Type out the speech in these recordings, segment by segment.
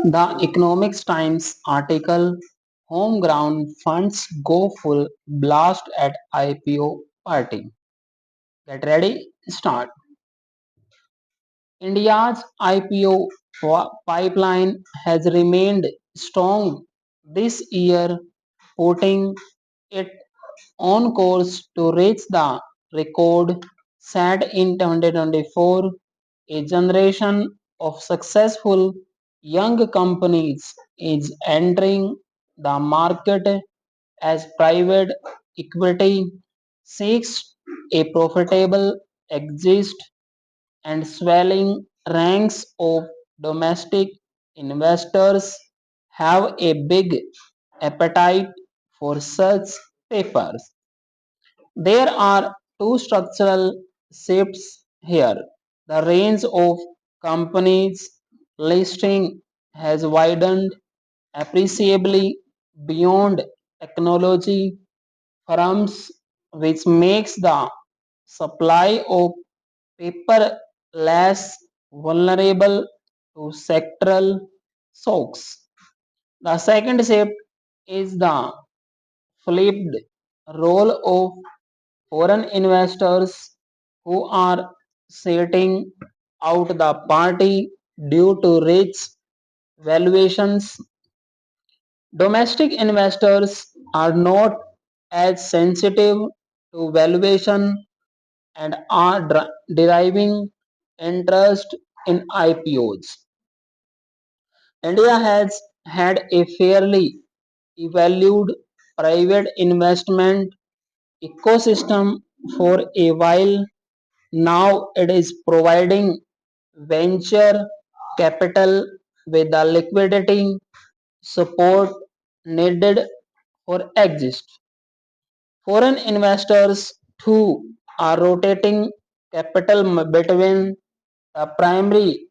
The Economics Times article Homegrown Funds Go Full Blast at IPO Party. Get ready? Start. India's IPO pipeline has remained strong this year, putting it on course to reach the record set in 2024. A generation of successful young companies is entering the market as private equity seeks a profitable exit, and swelling ranks of domestic investors have a big appetite for such papers. There are two structural shifts here. The range of companies listing has widened appreciably beyond technology firms, which makes the supply of paper less vulnerable to sectoral shocks. The second shift is the flipped role of foreign investors who are sitting out the party due to rich valuations. Domestic investors are not as sensitive to valuation and are deriving interest in IPOs. India has had a fairly evaluated private investment ecosystem for a while. Now it is providing venture capital with the liquidity support needed for exit. Foreign investors too are rotating capital between the primary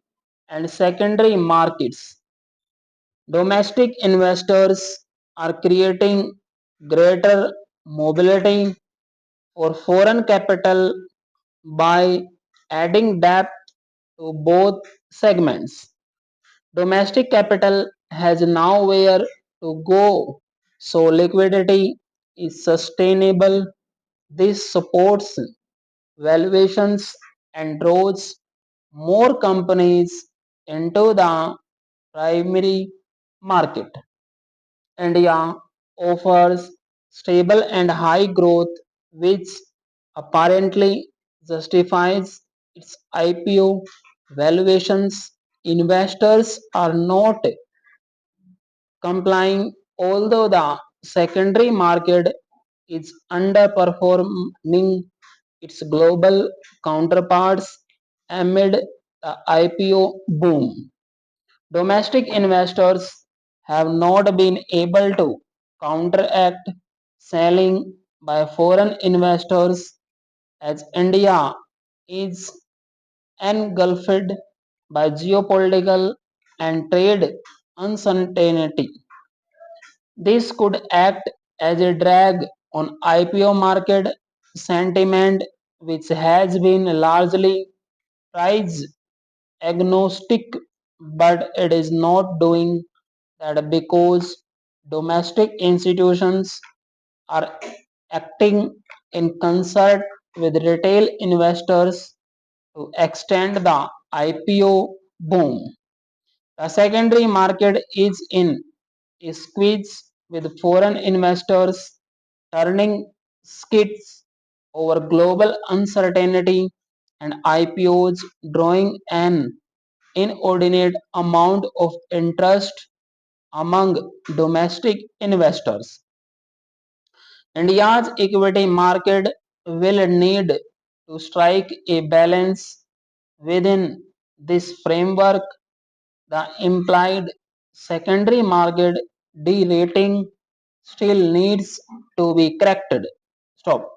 and secondary markets. Domestic investors are creating greater mobility for foreign capital by adding depth to both segments. Domestic capital has nowhere to go, so liquidity is sustainable. This supports valuations and draws more companies into the primary market. India offers stable and high growth, which apparently justifies its IPO valuations. Investors are not complying, although the secondary market is underperforming its global counterparts amid the IPO boom. Domestic investors have not been able to counteract selling by foreign investors as India is engulfed by geopolitical and trade uncertainty. This could act as a drag on IPO market sentiment, which has been largely price agnostic, but it is not doing that because domestic institutions are acting in concert with retail investors to extend the IPO boom. The secondary market is in a squeeze with foreign investors turning skits over global uncertainty and IPOs drawing an inordinate amount of interest among domestic investors. India's equity market will need to strike a balance within this framework. The implied secondary market de-rating still needs to be corrected. Stop.